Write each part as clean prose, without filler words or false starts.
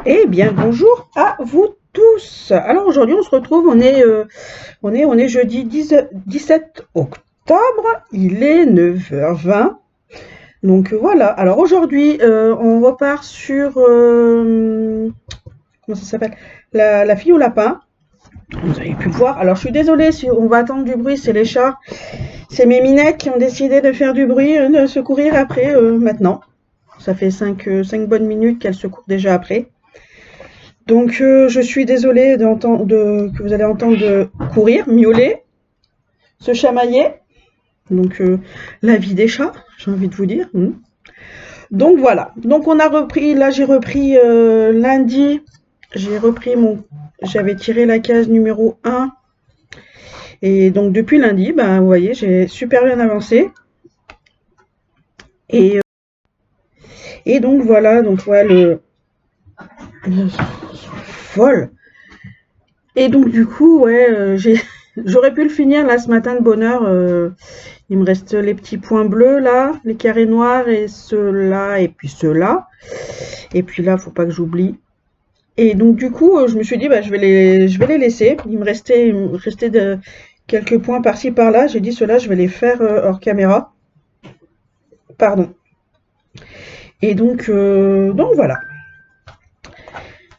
Eh bien, bonjour à vous tous. Alors aujourd'hui, on se retrouve, on est jeudi 17 octobre, il est 9h20. Donc voilà. Alors aujourd'hui, on repart sur comment ça s'appelle? La fille au lapin. Vous avez pu le voir. Alors je suis désolée si on va attendre du bruit, c'est les chats, c'est mes minettes qui ont décidé de faire du bruit, de se courir après maintenant. Ça fait 5 bonnes minutes qu'elles se courent déjà après. Donc je suis désolée que vous allez entendre courir, miauler, se chamailler. Donc la vie des chats, j'ai envie de vous dire. Donc voilà. Donc on a repris, là j'ai repris lundi, j'avais tiré la case numéro 1. Et donc depuis lundi, ben, vous voyez, j'ai super bien avancé. Et, euh, et donc voilà, donc ouais, folle. Et donc du coup, ouais, j'aurais pu le finir là ce matin de bonne heure. Il me reste les petits points bleus là, les carrés noirs et ceux-là et puis ceux-là. Et puis là, faut pas que j'oublie. Et donc du coup, je me suis dit bah je vais les laisser. Il me restait quelques points par-ci par-là. J'ai dit ceux-là, je vais les faire hors caméra. Pardon. Et donc voilà.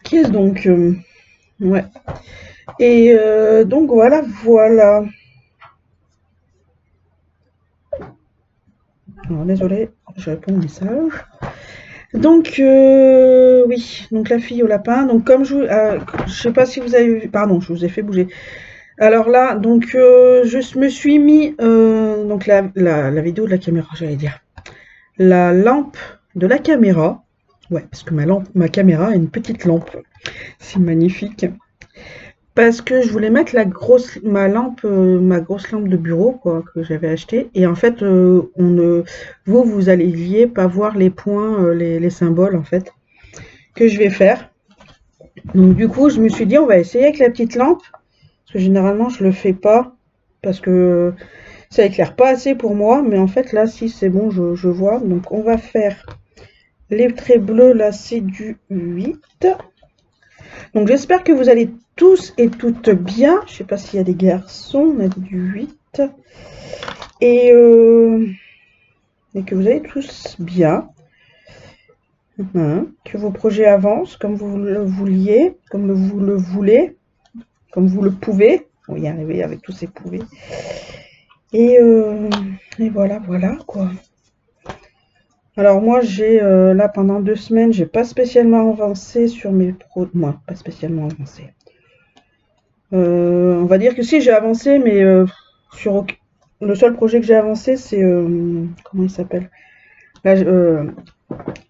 Qu'est-ce donc ouais. Et donc voilà. Alors désolé, je réponds au message. Donc oui, donc la fille au lapin. Donc comme je sais pas si vous avez vu, pardon, je vous ai fait bouger. Alors là, donc je me suis mis donc la vidéo de la caméra, j'allais dire, la lampe de la caméra. Ouais, parce que ma caméra a une petite lampe. C'est magnifique. Parce que je voulais mettre ma grosse lampe de bureau quoi, que j'avais achetée. Et en fait, vous alliez pas voir les points, les symboles en fait que je vais faire. Donc du coup, je me suis dit, on va essayer avec la petite lampe. Parce que généralement, je le fais pas. Parce que ça éclaire pas assez pour moi. Mais en fait, là, si c'est bon, je vois. Donc on va faire les traits bleus, là, c'est du 8. Donc j'espère que vous allez tous et toutes bien. Je sais pas s'il y a des garçons, on a dit du 8. Et, euh, et que vous allez tous bien. Que vos projets avancent comme vous le vouliez, comme vous le voulez, comme vous le pouvez. On va y arriver avec tous ces pouvez. Et, euh, et voilà quoi. Alors moi j'ai là pendant 2 semaines, j'ai pas spécialement avancé sur mes moi, pas spécialement avancé. On va dire que si j'ai avancé, mais sur le seul projet que j'ai avancé, c'est comment il s'appelle?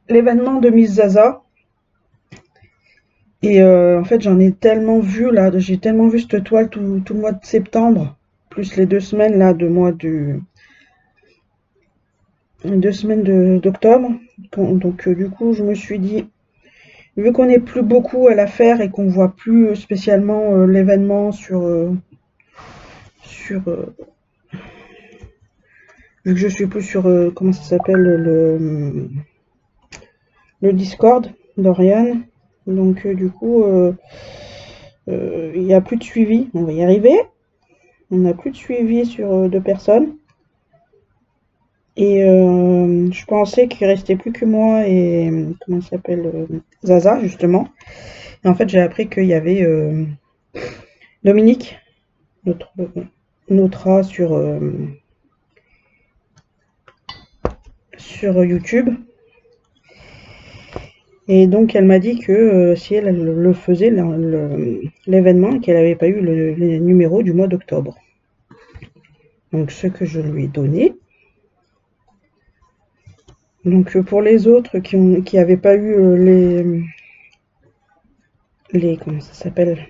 L'événement de Miss Zaza. Et en fait, j'en ai tellement vu là, j'ai tellement vu cette toile tout le mois de septembre, plus les 2 semaines là de mois de 2 semaines d'octobre. Donc du coup, je me suis dit, vu qu'on n'est plus beaucoup à la faire et qu'on voit plus spécialement l'événement sur vu que je suis plus sur comment ça s'appelle le Discord d'Oriane. Donc du coup, il n'y a plus de suivi. On va y arriver. On n'a plus de suivi sur 2 personnes. Et je pensais qu'il restait plus que moi et comment ça s'appelle Zaza justement. Et en fait, j'ai appris qu'il y avait Dominique, notre Notre sur YouTube. Et donc elle m'a dit que si elle le faisait l'événement, qu'elle n'avait pas eu les numéros du mois d'octobre. Donc ce que je lui ai donné. Donc pour les autres qui avaient pas eu les comment ça s'appelle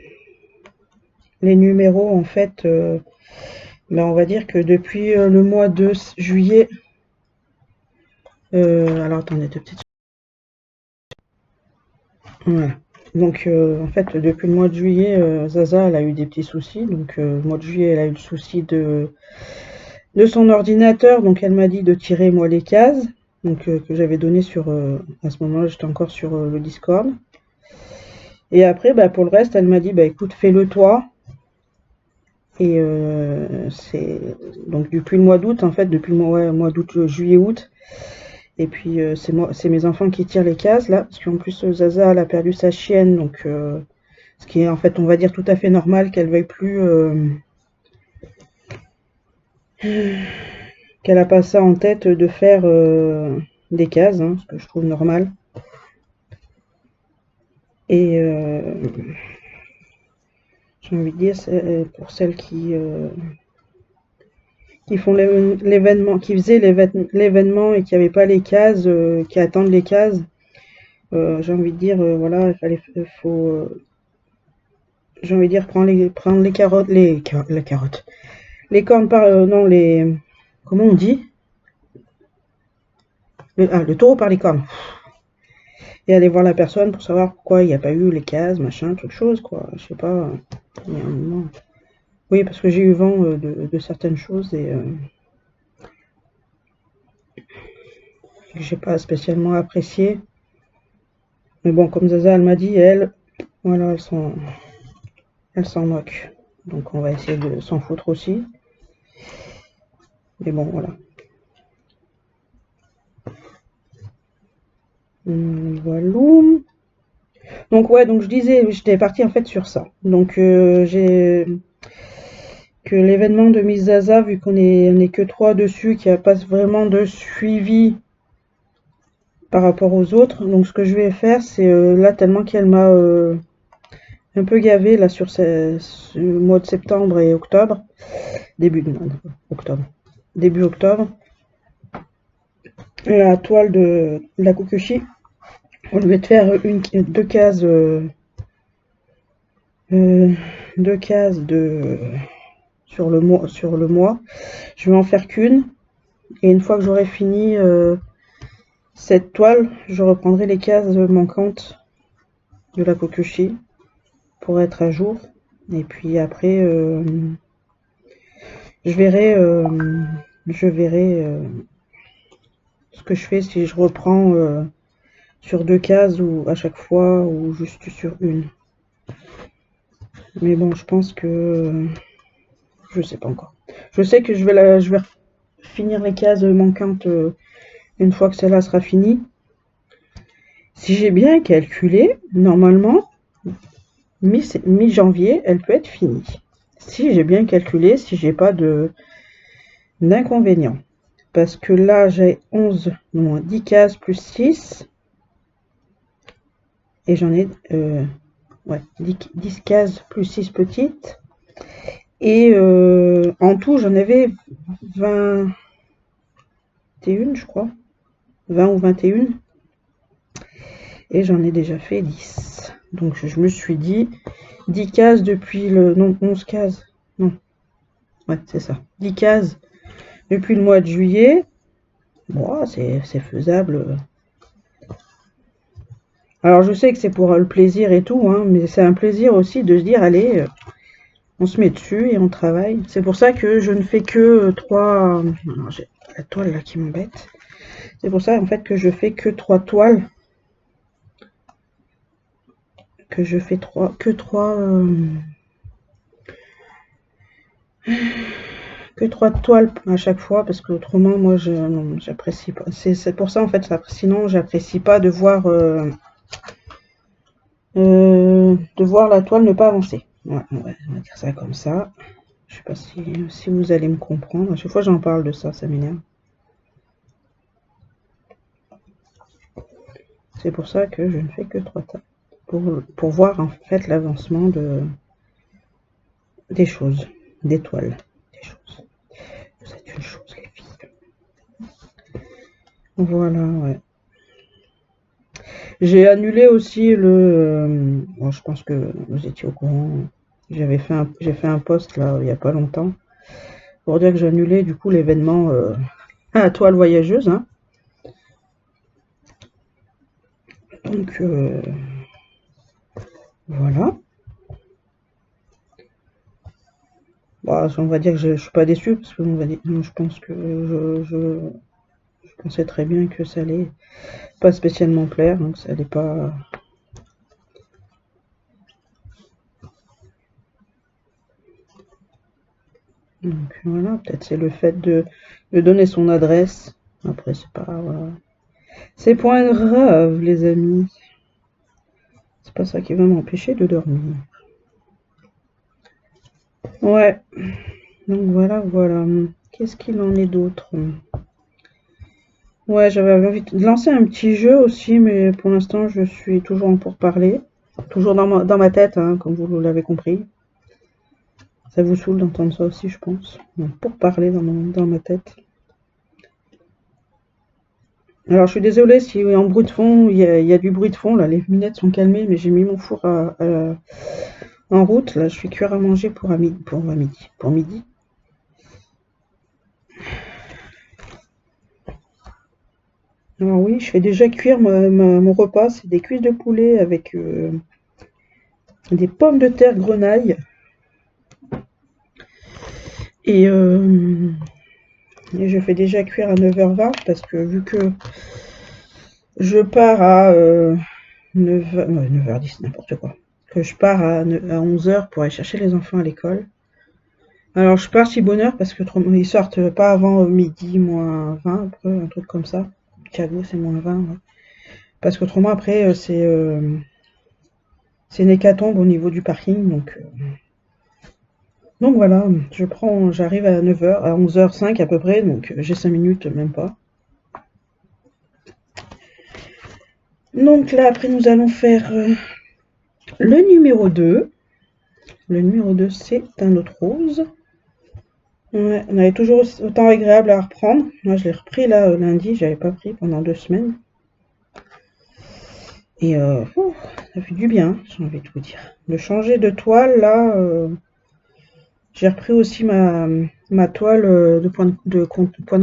les numéros en fait, ben on va dire que depuis le mois de juillet. Alors attendez 2 petites. Voilà. Donc en fait depuis le mois de juillet, Zaza elle a eu des petits soucis. Donc le mois de juillet elle a eu le souci de son ordinateur. Donc elle m'a dit de tirer moi les cases. Donc que j'avais donné sur à ce moment-là j'étais encore sur le Discord. Et après, bah, pour le reste, elle m'a dit, bah écoute, fais-le toi. Et c'est donc depuis le mois d'août, en fait, depuis le mois d'août, juillet, août. Et puis c'est mes enfants qui tirent les cases là, parce qu'en plus Zaza elle a perdu sa chienne, donc ce qui est en fait on va dire tout à fait normal qu'elle veuille plus, qu'elle a pas ça en tête de faire des cases, hein, ce que je trouve normal. Et j'ai envie de dire, pour celles qui font l'événement, qui faisaient l'événement et qui n'avaient pas les cases, qui attendent les cases, j'ai envie de dire, voilà, j'ai envie de dire, prendre les carottes, les carottes, les cornes par, non, comment on dit? Le taureau par les cornes. Et aller voir la personne pour savoir pourquoi il n'y a pas eu les cases, machin, toute chose, quoi. Je sais pas. Il y a un moment. Oui, parce que j'ai eu vent de certaines choses et que j'ai pas spécialement apprécié. Mais bon, comme Zaza, elle m'a dit, elle, voilà, elle s'en moque. Donc on va essayer de s'en foutre aussi. Mais bon, voilà. Voilà. Donc ouais, donc je disais, j'étais partie en fait sur ça. Donc j'ai que l'événement de Miss Zaza, vu qu'on est que trois dessus, qu'il n'y a pas vraiment de suivi par rapport aux autres. Donc ce que je vais faire, c'est là tellement qu'elle m'a un peu gavé là sur ce mois de septembre et octobre, octobre, début octobre, la toile de la Kokushi, au lieu de faire deux cases sur le mois, je vais en faire qu'une. Et une fois que j'aurai fini cette toile, je reprendrai les cases manquantes de la Kokushi pour être à jour. Et puis après, je verrai, ce que je fais, si je reprends sur deux cases ou à chaque fois ou juste sur une. Mais bon, je pense que je sais pas encore. Je sais que je vais finir les cases manquantes une fois que celle-là sera finie. Si j'ai bien calculé, normalement, mi-janvier, elle peut être finie. Si j'ai bien calculé, si j'ai pas d'inconvénients. Parce que là, j'ai 10 cases plus 6. Et j'en ai 10 cases plus 6 petites. Et en tout, j'en avais 21, je crois. 20 ou 21. Et j'en ai déjà fait 10. Donc je me suis dit 10 cases depuis non, 11 cases. Non. Ouais, c'est ça. 10 cases depuis le mois de juillet. Bon, c'est faisable. Alors je sais que c'est pour le plaisir et tout, hein, mais c'est un plaisir aussi de se dire, allez, on se met dessus et on travaille. C'est pour ça que je ne fais que 3... Alors j'ai la toile là qui m'embête. C'est pour ça en fait que je fais que 3 toiles. Que je fais que 3 toiles à chaque fois, parce que autrement moi j'apprécie pas. C'est pour ça en fait, sinon j'apprécie pas de voir la toile ne pas avancer. Ouais, on va dire ça comme ça. Je sais pas si vous allez me comprendre. À chaque fois j'en parle de ça, ça m'énerve. C'est pour ça que je ne fais que 3 toiles. Pour voir en fait l'avancement des choses, des toiles, des choses. Vous êtes une chose, les filles. Voilà, ouais. J'ai annulé aussi bon, je pense que vous étiez au courant. J'ai fait un post là il n'y a pas longtemps pour dire que j'ai annulé du coup l'événement à toile voyageuse. Hein. Donc voilà. Bah, on va dire que je suis pas déçue parce que je pense que je pensais très bien que ça allait pas spécialement plaire, donc ça allait pas. Donc voilà, peut-être c'est le fait de donner son adresse. Après, c'est pas, voilà. C'est point grave, les amis. C'est pas ça qui va m'empêcher de dormir. Ouais, donc voilà, voilà. Qu'est-ce qu'il en est d'autre? Ouais, j'avais envie de lancer un petit jeu aussi, mais pour l'instant, je suis toujours en pourparlers. Toujours dans ma tête, hein, comme vous l'avez compris. Ça vous saoule d'entendre ça aussi, je pense. Donc, pourparlers dans ma tête. Alors, je suis désolée si en bruit de fond, il y a du bruit de fond. Là, les lunettes sont calmées, mais j'ai mis mon four en route. Là, je fais cuire à manger pour midi. Alors oui, je fais déjà cuire mon repas. C'est des cuisses de poulet avec des pommes de terre grenaille. Et, et je fais déjà cuire à 9h20 parce que vu que je pars à 9h10, n'importe quoi. Que je pars à 11h pour aller chercher les enfants à l'école. Alors je pars si bonheur parce que ils sortent pas avant midi, moins 20, après, un truc comme ça. Chicago, c'est moins 20. Ouais. Parce qu'autrement, après, c'est une hécatombe au niveau du parking. Donc voilà, j'arrive à 9h, à 11h05 à peu près, donc j'ai 5 minutes, même pas. Donc là, après, nous allons faire le numéro 2. Le numéro 2, c'est un autre rose. Ouais, on avait toujours autant agréable à reprendre. Moi, je l'ai repris là lundi, j'avais pas pris pendant 2 semaines. Et ça fait du bien, j'ai envie de vous dire. De changer de toile, là, j'ai repris aussi ma toile de point de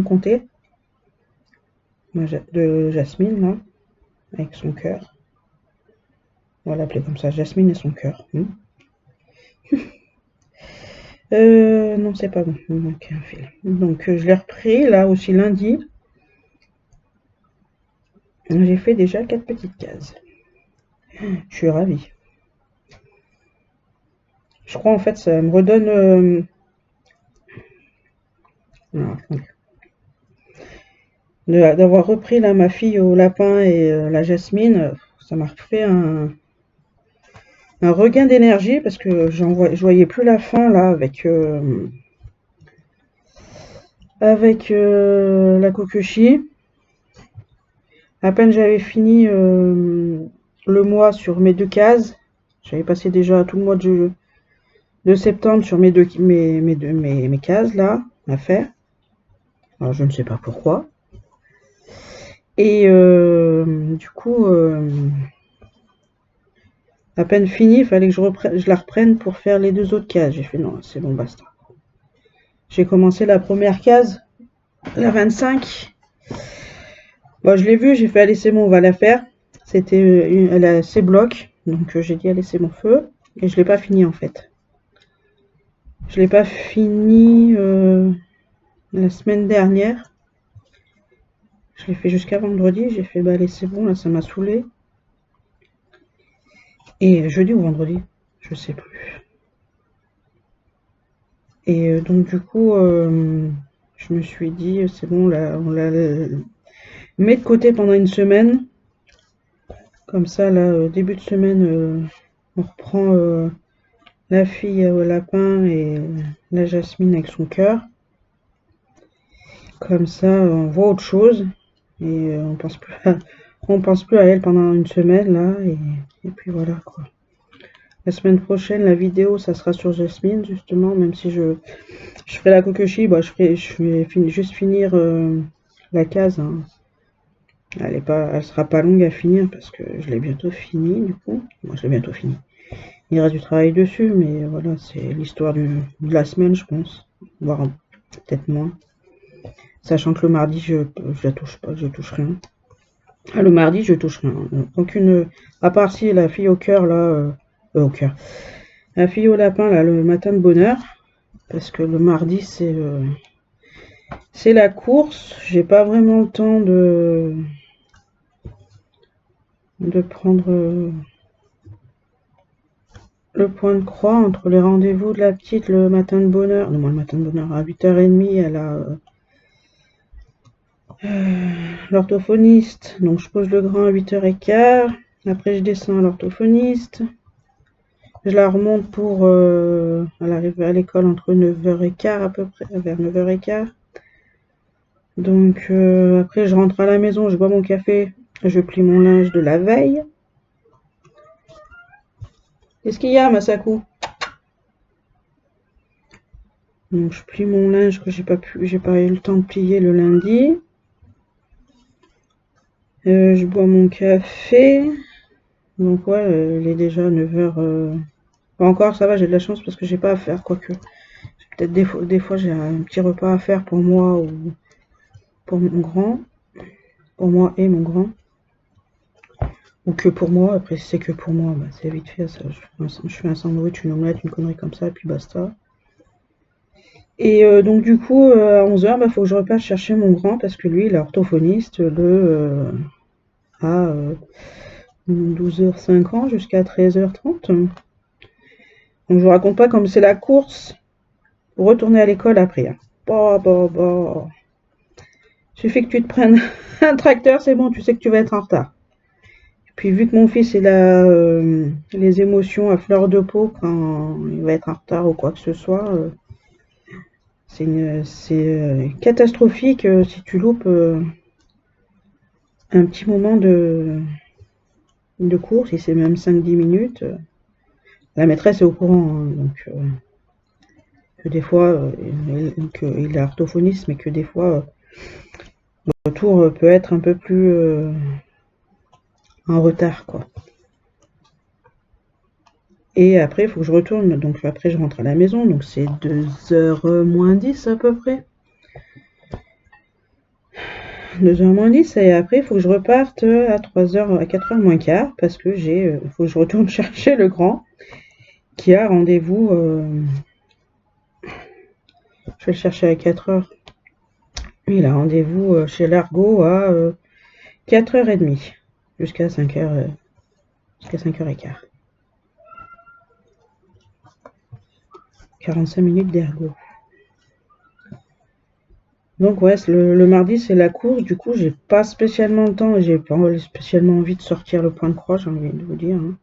comté de Jasmine, là, avec son cœur. On va l'appeler comme ça, Jasmine et son cœur. Non, c'est pas bon, il me manque un fil. Donc, je l'ai repris, là, aussi lundi. J'ai fait déjà 4 petites cases. Je suis ravie. Je crois, en fait, ça me redonne... alors, d'avoir repris, là, ma fille au lapin et la Jasmine, ça m'a refait un regain d'énergie parce que je voyais plus la fin, là, avec la Kokushi. À peine j'avais fini le mois sur mes 2 cases. J'avais passé déjà tout le mois de septembre sur mes cases là à faire. Alors je ne sais pas pourquoi. Et du coup, à peine fini, il fallait que je la reprenne pour faire les 2 autres cases. J'ai fait non, c'est bon, basta. J'ai commencé la première case, la 25. Bon, je l'ai vu, j'ai fait allez c'est bon, on va la faire. Elle a ses blocs, donc j'ai dit allez c'est mon feu. Et je l'ai pas fini en fait. Je l'ai pas fini la semaine dernière. Je l'ai fait jusqu'à vendredi. J'ai fait bah allez c'est bon, là ça m'a saoulé. Et jeudi ou vendredi, je sais plus. Et donc du coup, je me suis dit c'est bon, là on la met de côté pendant une semaine. Comme ça, là, début de semaine, on reprend la fille au lapin et la Jasmine avec son cœur. Comme ça, on voit autre chose et on pense plus à elle pendant une semaine là et puis voilà quoi. La semaine prochaine, la vidéo, ça sera sur Jasmine justement, même si je ferai la kokoshi, bah je vais juste finir la case. Hein. Elle sera pas longue à finir parce que je l'ai bientôt fini du coup. Moi, je l'ai bientôt fini. Il reste du travail dessus, mais voilà, c'est l'histoire de la semaine, je pense. Voire peut-être moins. Sachant que le mardi, je la touche pas, je touche rien. Ah, le mardi, je touche rien. Aucune. À part si la fille au cœur, là. Au cœur. La fille au lapin, là, le matin de bonheur. Parce que le mardi, c'est la course. J'ai pas vraiment le temps de prendre. le point de croix entre les rendez-vous de la petite le matin de bonheur. Non, moi le matin de bonheur, à 8h30, elle a l'orthophoniste. Donc je pose le grand à 8h15. Après je descends à l'orthophoniste. Je la remonte pour... elle arrive à l'école entre 9h15 à peu près, vers 9h15. Donc après je rentre à la maison, je bois mon café, je plie mon linge de la veille. Qu'est-ce qu'il y a, Masaku? Donc je plie mon linge que j'ai pas eu le temps de plier le lundi. Je bois mon café. Donc ouais, il est déjà 9h. Encore ça va, j'ai de la chance parce que j'ai pas à faire, quoique. Peut-être des fois j'ai un petit repas à faire pour moi ou pour mon grand. Pour moi et mon grand. Ou que pour moi, après si c'est que pour moi, bah, c'est vite fait ça. Je fais un sandwich, une omelette, une connerie comme ça, et puis basta. Et donc du coup, à 11h, bah, faut que je repasse chercher mon grand parce que lui, il est orthophoniste à 12h50 jusqu'à 13h30. Donc je vous raconte pas comme c'est la course pour retourner à l'école après. Hein. Bah. Suffit que tu te prennes un tracteur, c'est bon, tu sais que tu vas être en retard. Puis vu que mon fils il a les émotions à fleur de peau quand il va être en retard ou quoi que ce soit, c'est catastrophique si tu loupes un petit moment de cours, si c'est même 5-10 minutes. La maîtresse est au courant, hein, donc que des fois, il est orthophoniste, mais que des fois, le retour peut être un peu plus en retard, quoi. Et après, il faut que je retourne, donc après je rentre à la maison, donc c'est 2h moins 10 à peu près. 2h moins 10, et après il faut que je reparte à 3h, à 4h moins quart, parce que faut que je retourne chercher le grand, qui a rendez-vous, je vais le chercher à 4h. Il a rendez-vous chez l'Argot à 4h30, jusqu'à 5h, jusqu'à 5h15. 45 minutes d'ergo. Donc ouais, le mardi c'est la course, du coup j'ai pas spécialement le temps, j'ai pas spécialement envie de sortir le point de croix, j'ai envie de vous dire. Hein.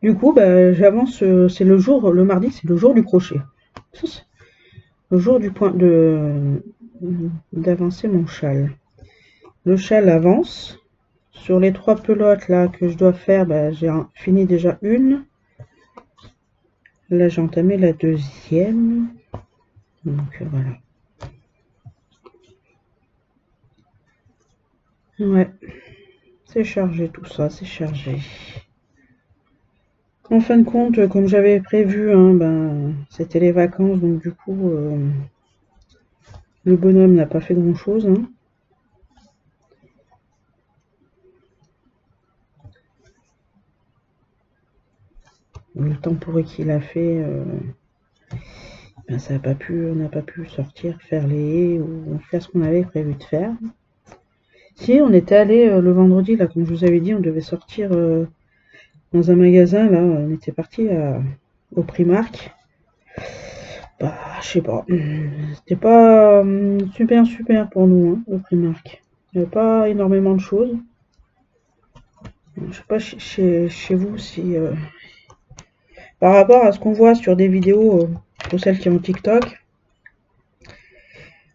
Du coup, bah, j'avance, c'est le mardi, c'est le jour du crochet. Le jour d'avancer mon châle. Le châle avance. Sur les 3 pelotes là que je dois faire, bah, j'ai fini déjà une. Là j'ai entamé la deuxième. Donc voilà. Ouais, c'est chargé tout ça, c'est chargé. En fin de compte, comme j'avais prévu, hein, ben, c'était les vacances, donc du coup, le bonhomme n'a pas fait grand-chose. Hein. Le temps pourri qu'il a fait, ben, on n'a pas pu sortir, faire les haies ou faire ce qu'on avait prévu de faire. Si, on était allé le vendredi, là, comme je vous avais dit, on devait sortir dans un magasin, là, on était parti au Primark. Bah, je sais pas, c'était pas super pour nous, hein, le Primark. Il n'y avait pas énormément de choses. Je sais pas chez vous si... par rapport à ce qu'on voit sur des vidéos, pour celles qui ont TikTok,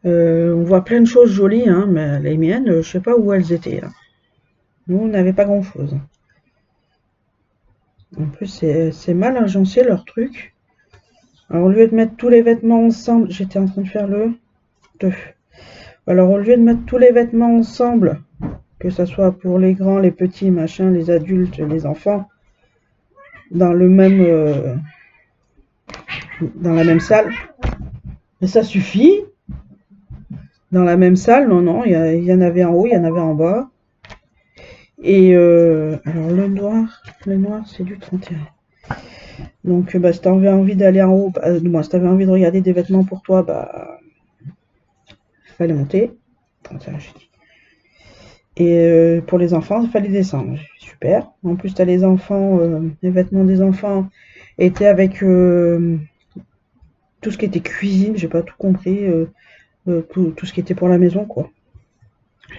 on voit plein de choses jolies, hein, mais les miennes, je sais pas où elles étaient. Hein. Nous, on n'avait pas grand-chose. En plus, c'est mal agencé leur truc. Alors, au lieu de mettre tous les vêtements ensemble, j'étais en train de faire le 2. Alors, au lieu de mettre tous les vêtements ensemble, que ce soit pour les grands, les petits, machin, les adultes, les enfants, dans la même salle, mais ça suffit. Dans la même salle, non, il y en avait en haut, il y en avait en bas. Et alors le noir c'est du 31. Donc bah, si t'avais envie d'aller en haut, si t'avais envie de regarder des vêtements pour toi, bah fallait monter. 31, j'ai dit. Et pour les enfants, il fallait descendre. Super. En plus, tu as les enfants, les vêtements des enfants étaient avec tout ce qui était cuisine, j'ai pas tout compris, tout ce qui était pour la maison, quoi.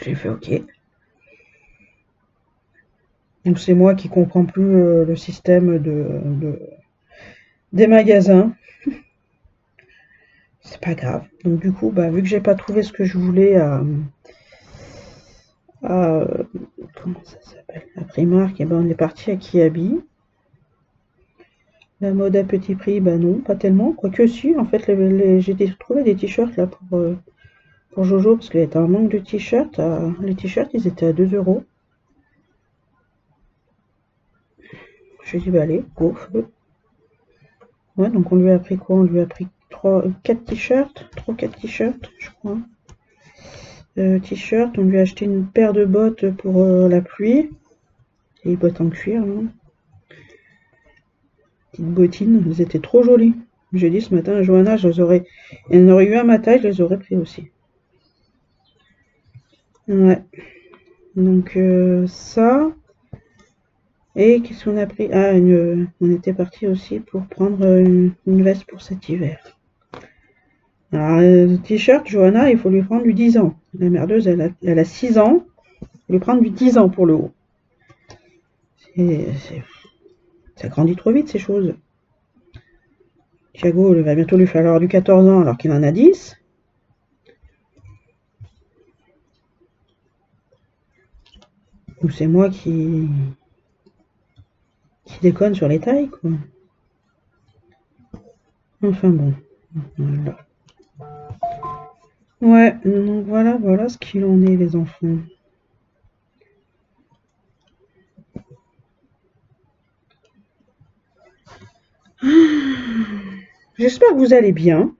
J'ai fait OK. Donc c'est moi qui comprends plus le système des magasins. C'est pas grave. Donc du coup, bah, vu que j'ai pas trouvé ce que je voulais à comment ça s'appelle? À Primark, et ben on est parti à Kiabi. La mode à petit prix, bah non, pas tellement. Quoique si, en fait, j'ai trouvé des t-shirts là pour Jojo, parce qu'il y avait un manque de t-shirts. Les t-shirts, ils étaient à 2 euros. J'ai dit, bah allez, go, feu. Ouais, donc on lui a pris quoi? On lui a pris 4 t-shirts, 3 4 t-shirts, je crois. T-shirt, on lui a acheté une paire de bottes pour la pluie. Et bottes en cuir, hein. Petites bottines, elles étaient trop jolies. J'ai dit ce matin à Johanna, il y en aurait eu un matin, je les aurais pris aussi. Ouais, donc ça. Et qu'est-ce qu'on a pris? Ah, on était parti aussi pour prendre une veste pour cet hiver. Alors, le t-shirt, Johanna, il faut lui prendre du 10 ans. La merdeuse, elle a 6 ans. Il faut lui prendre du 10 ans pour le haut. Ça grandit trop vite, ces choses. Thiago, il va bientôt lui falloir du 14 ans alors qu'il en a 10. Ou c'est moi qui déconne sur les tailles, quoi. Enfin bon. Voilà. Ouais, donc voilà ce qu'il en est, les enfants. J'espère que vous allez bien.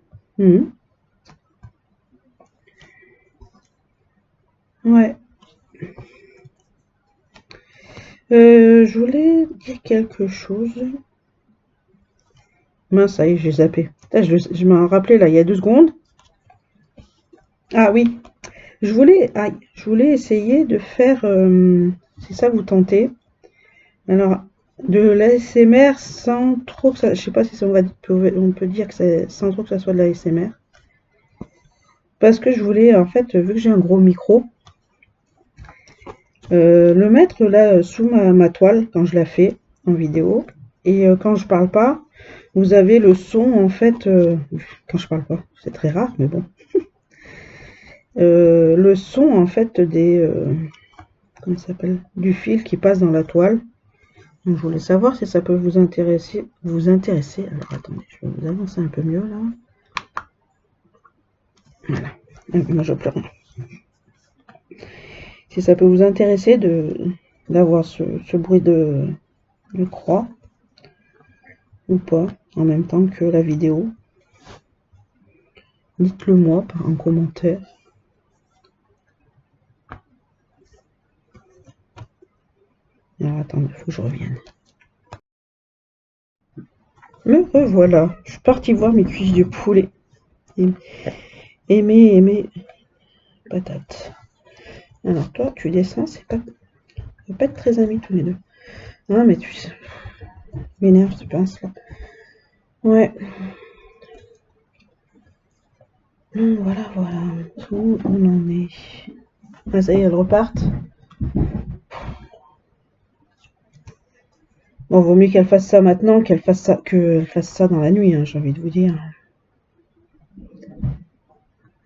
Ouais. Je voulais dire quelque chose. Mince, ça y est, j'ai zappé. Putain, je m'en rappelais là, il y a 2 secondes. Ah oui, je voulais essayer de faire, si ça vous tentez, alors de l'ASMR sans trop que ça, je sais pas si ça on peut dire que c'est sans trop que ça soit de l'ASMR. Parce que je voulais, en fait, vu que j'ai un gros micro, le mettre là sous ma toile quand je la fais en vidéo. Et quand je parle pas, vous avez le son en fait, quand je parle pas, c'est très rare, mais bon. Le son en fait comment ça s'appelle? Du fil qui passe dans la toile. Donc, je voulais savoir si ça peut vous intéresser. Alors attendez, je vais vous avancer un peu mieux là. Voilà. Moi je pleure. Si ça peut vous intéresser d'avoir ce bruit de croix ou pas en même temps que la vidéo. Dites-le moi en commentaire. Alors attendez, il faut que je revienne. Me revoilà. Je suis partie voir mes cuisses de poulet. Et mes patates. Alors toi, tu descends, ça va pas être très amis tous les deux. Ah mais tu sais, m'énerve ce pince là. Ouais. Voilà. Où on en est? Ah ça y est, elles repartent. Bon, vaut mieux qu'elle fasse ça maintenant qu'elle fasse ça dans la nuit, hein, j'ai envie de vous dire.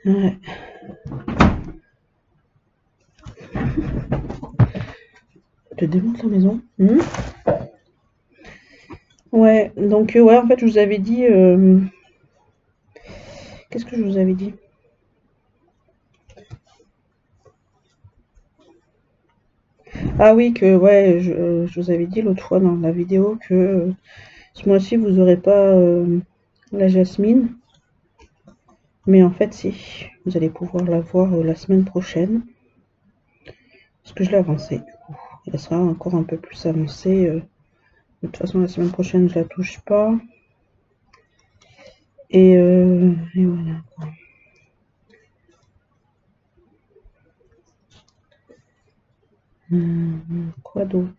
Ouais. Je te démonte la maison. Ouais, donc ouais, en fait, je vous avais dit. Qu'est-ce que je vous avais dit? Ah oui, que ouais, je vous avais dit l'autre fois dans la vidéo que ce mois-ci vous aurez pas la jasmine, mais en fait si, vous allez pouvoir la voir la semaine prochaine, parce que je l'ai avancée. Elle sera encore un peu plus avancée. De toute façon, la semaine prochaine, je la touche pas. Et voilà. Quoi d'autre?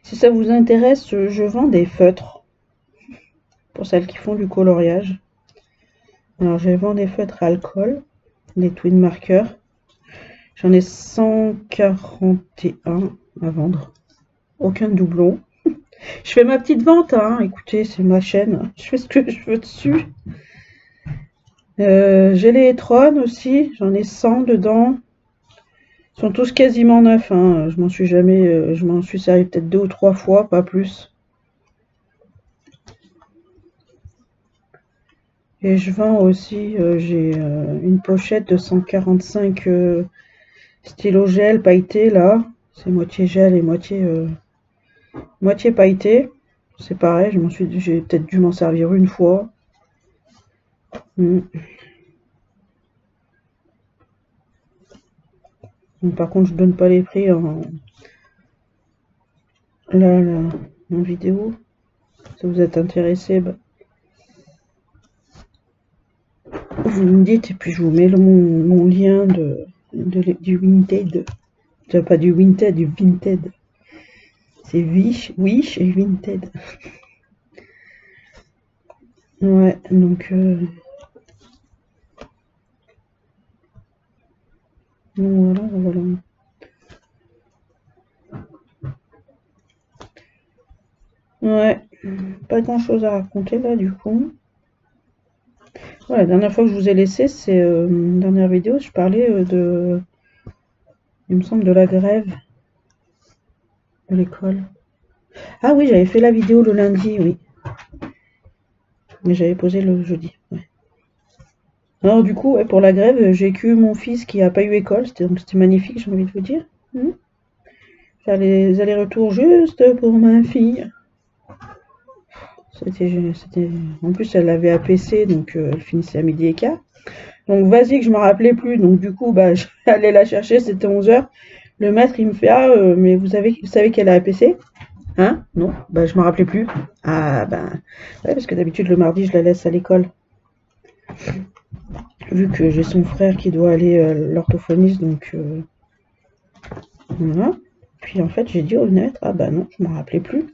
Si ça vous intéresse, je vends des feutres pour celles qui font du coloriage. Alors, je vends des feutres à alcool, des twin markers. J'en ai 141 à vendre. Aucun doublon. Je fais ma petite vente, hein. Écoutez, c'est ma chaîne. Je fais ce que je veux dessus. J'ai les Tron aussi. J'en ai 100 dedans. Ils sont tous quasiment neufs, hein. Je m'en suis servi peut-être 2 ou 3 fois, pas plus. Et je vends aussi, j'ai une pochette de 145 stylo gel pailleté là. C'est moitié gel et moitié pailleté. C'est pareil, j'ai peut-être dû m'en servir une fois. Donc, par contre, je donne pas les prix là, en vidéo. Si vous êtes intéressé, bah, vous me dites et puis je vous mets mon lien du Vinted. Pas du Vinted, du Vinted. C'est Wish et Vinted. Ouais, donc voilà. Ouais, pas grand chose à raconter là du coup. Ouais, la dernière fois que je vous ai laissé, c'est une dernière vidéo, je parlais il me semble, de la grève de l'école. Ah oui, j'avais fait la vidéo le lundi, oui. Mais j'avais posé le jeudi. Ouais. Alors du coup, ouais, pour la grève, j'ai que mon fils qui a pas eu école, c'était magnifique, j'ai envie de vous dire. Faire les allers-retours juste pour ma fille. C'était. En plus, elle avait APC, donc elle finissait à midi et quart. Donc vas-y que je me rappelais plus. Donc du coup, bah j'allais la chercher, c'était 11 h. Le maître il me fait ah mais vous savez qu'elle a APC? Hein? Non? Bah je me rappelais plus. Ah bah ouais, parce que d'habitude le mardi je la laisse à l'école. Vu que j'ai son frère qui doit aller l'orthophoniste, donc voilà. Puis en fait j'ai dit au maître, ah bah non, je me rappelais plus.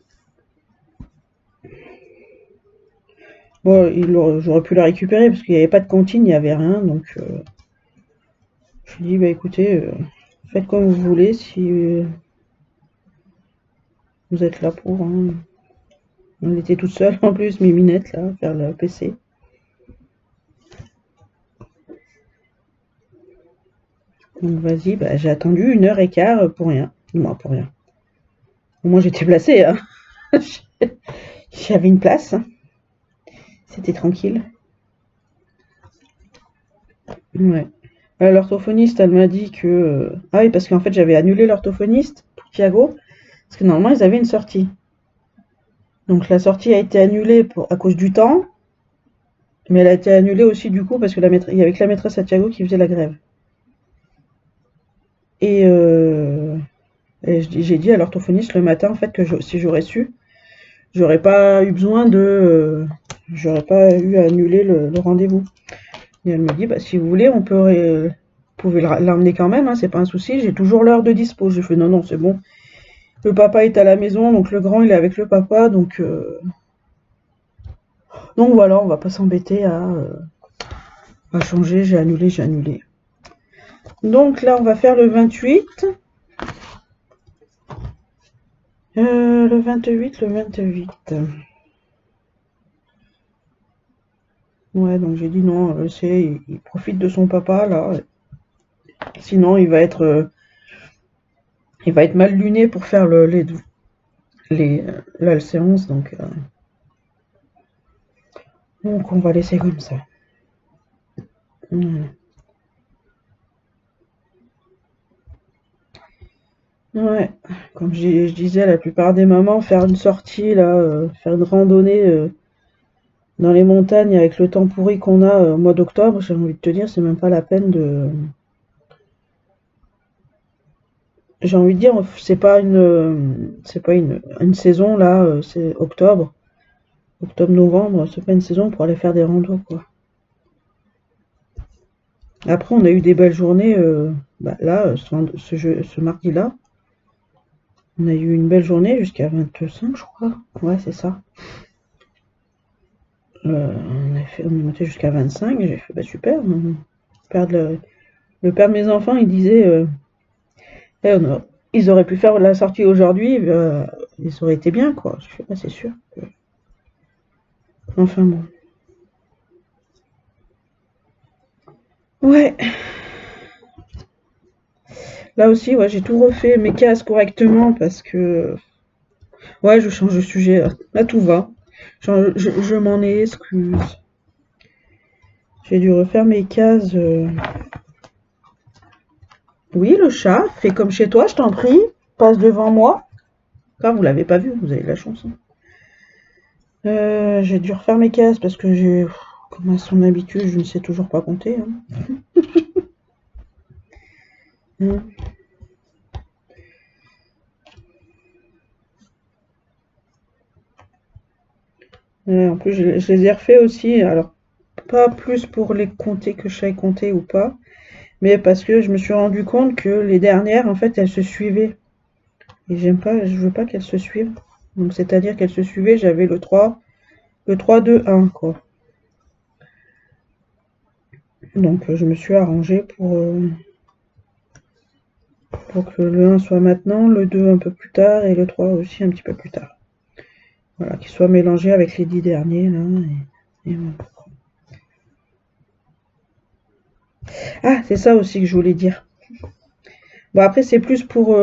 Bon, j'aurais pu la récupérer parce qu'il n'y avait pas de cantine, il n'y avait rien, donc je lui ai dit bah écoutez, faites comme vous voulez si vous êtes là pour. Hein. On était toute seule en plus, Miminette là, à faire le PC. Donc vas-y, bah, j'ai attendu 1 h 15 pour rien. Moi pour rien. Au moins j'étais placée, hein. J'avais une place. C'était tranquille. Ouais. L'orthophoniste, elle m'a dit que. Ah oui, parce qu'en fait j'avais annulé l'orthophoniste pour Thiago, parce que normalement ils avaient une sortie. Donc la sortie a été annulée à cause du temps, mais elle a été annulée aussi du coup parce que il y avait que la maîtresse à Thiago qui faisait la grève. Et, j'ai dit à l'orthophoniste le matin en fait que si j'aurais su, j'aurais pas eu besoin j'aurais pas eu à annuler le rendez-vous. Et elle me dit bah si vous voulez vous pouvez l'emmener quand même, hein, c'est pas un souci, j'ai toujours l'heure de dispo. J'ai fait non c'est bon. Le papa est à la maison, donc le grand il est avec le papa, donc voilà, on va pas s'embêter à changer, j'ai annulé. Donc là on va faire le 28. Le 28. Ouais, donc j'ai dit non, il profite de son papa là. Sinon il va être mal luné pour faire la séance, donc on va laisser comme ça. Voilà. Ouais, comme je disais, la plupart des mamans, faire une sortie là, faire une randonnée dans les montagnes avec le temps pourri qu'on a au mois d'octobre, j'ai envie de te dire, c'est même pas la peine de. J'ai envie de dire, c'est pas une saison là, c'est octobre. Octobre-novembre, c'est pas une saison pour aller faire des randos, quoi. Après, on a eu des belles journées, là, ce mardi-là, on a eu une belle journée jusqu'à 25, je crois. Ouais, c'est ça. On est monté jusqu'à 25, j'ai fait, bah super. Père le père de mes enfants, il disait, eh, ils auraient pu faire la sortie aujourd'hui, ils auraient été bien, quoi. Je fais, bah, c'est sûr. Enfin bon. Ouais, là aussi, ouais, j'ai tout refait mes cases correctement parce que, ouais, je change de sujet. Là, tout va. Je m'en excuse. J'ai dû refaire mes cases. Oui, le chat, fais comme chez toi, je t'en prie. Passe devant moi. Enfin, vous l'avez pas vu, vous avez de la chance, hein. J'ai dû refaire mes cases parce que comme à son habitude, je ne sais toujours pas compter, hein. Mm. Ouais, en plus, je les ai refait aussi. Alors, pas plus pour les compter que je savais compter ou pas, mais parce que je me suis rendu compte que les dernières, en fait, elles se suivaient. Et je veux pas qu'elles se suivent. Donc, c'est-à-dire qu'elles se suivaient, j'avais le 3 2 1, quoi. Donc, je me suis arrangée pour que le 1 soit maintenant, le 2 un peu plus tard et le 3 aussi un petit peu plus tard. Voilà, qu'il soit mélangé avec les 10 derniers, là. Et voilà. Ah, c'est ça aussi que je voulais dire. Bon, après, c'est plus pour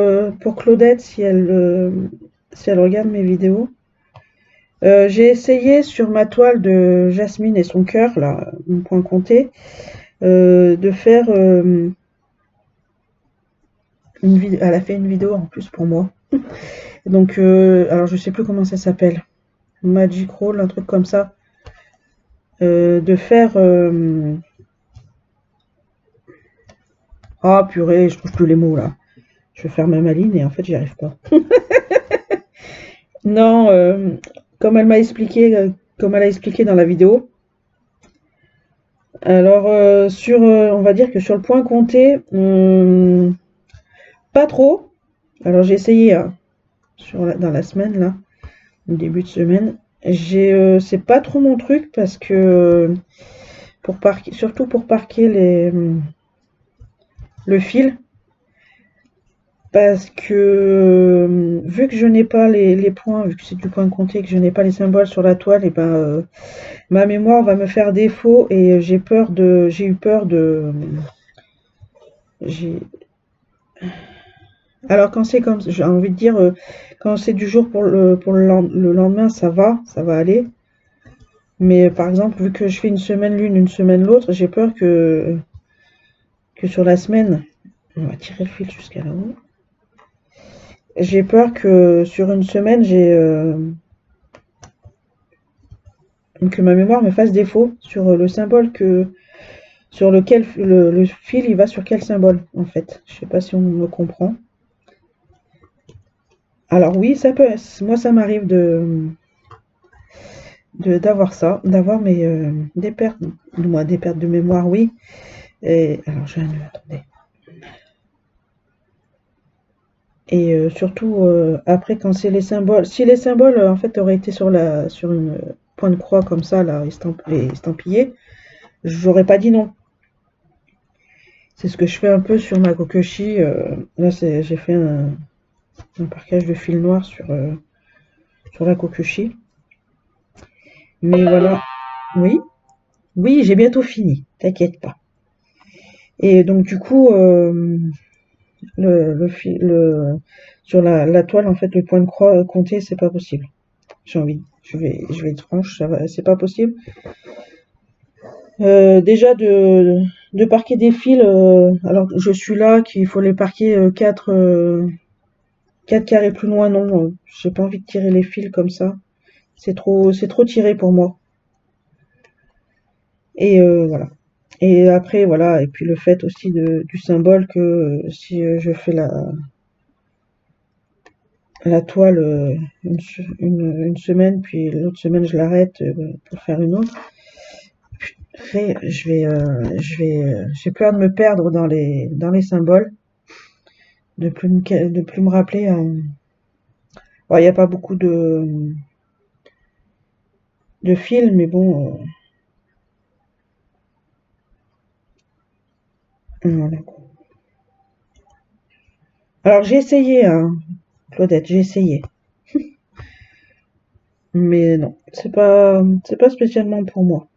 Claudette si elle regarde mes vidéos. J'ai essayé sur ma toile de Jasmine et son cœur, là, mon point compté, de faire une vidéo. Elle a fait une vidéo en plus pour moi. Donc, alors je sais plus comment ça s'appelle. Magic Roll, un truc comme ça. De faire. Ah, purée, je trouve plus les mots là. Je vais faire ma maline et en fait, j'y arrive pas. Non, comme elle m'a expliqué, comme elle a expliqué dans la vidéo. Alors, on va dire que sur le point compté, pas trop. Alors, j'ai essayé hein, dans la semaine là, au début de semaine. C'est pas trop mon truc parce que surtout pour parquer le fil, parce que vu que je n'ai pas les points, vu que c'est du point compté, que je n'ai pas les symboles sur la toile, et ben ma mémoire va me faire défaut et j'ai eu peur de, j'ai, alors quand c'est comme, j'ai envie de dire, quand c'est du jour le lendemain, ça va aller. Mais par exemple, vu que je fais une semaine l'une, une semaine l'autre, j'ai peur que sur la semaine, on va tirer le fil jusqu'à là-haut. J'ai peur que sur une semaine, que ma mémoire me fasse défaut sur le symbole sur lequel le fil il va sur quel symbole en fait. Je sais pas si on me comprend. Alors oui, moi ça m'arrive d'avoir ça, d'avoir des pertes de mémoire, oui. Et alors j'ai un nœud, attendez. Et surtout après quand c'est les symboles, si les symboles en fait auraient été sur une point de croix comme ça là, estampillés, j'aurais pas dit non. C'est ce que je fais un peu sur ma kokoshi. Là j'ai fait un parquage de fil noir sur la kokoshi. Mais voilà. Oui, oui, j'ai bientôt fini, t'inquiète pas. Et donc du coup, sur la toile, en fait, le point de croix compté, c'est pas possible. Je vais être franche, c'est pas possible. Déjà de parquer des fils, alors que je suis là, qu'il faut les parquer 4 carrés plus loin, non, j'ai pas envie de tirer les fils comme ça. C'est trop tiré pour moi. Et voilà. Et après, voilà, et puis le fait aussi du symbole que si je fais la toile une semaine, puis l'autre semaine je l'arrête pour faire une autre. Après, j'ai peur de me perdre dans les symboles, de plus me rappeler. Il n'y a pas beaucoup de fils, mais bon, voilà. Alors j'ai essayé, hein, Claudette, j'ai essayé, mais non, c'est pas spécialement pour moi.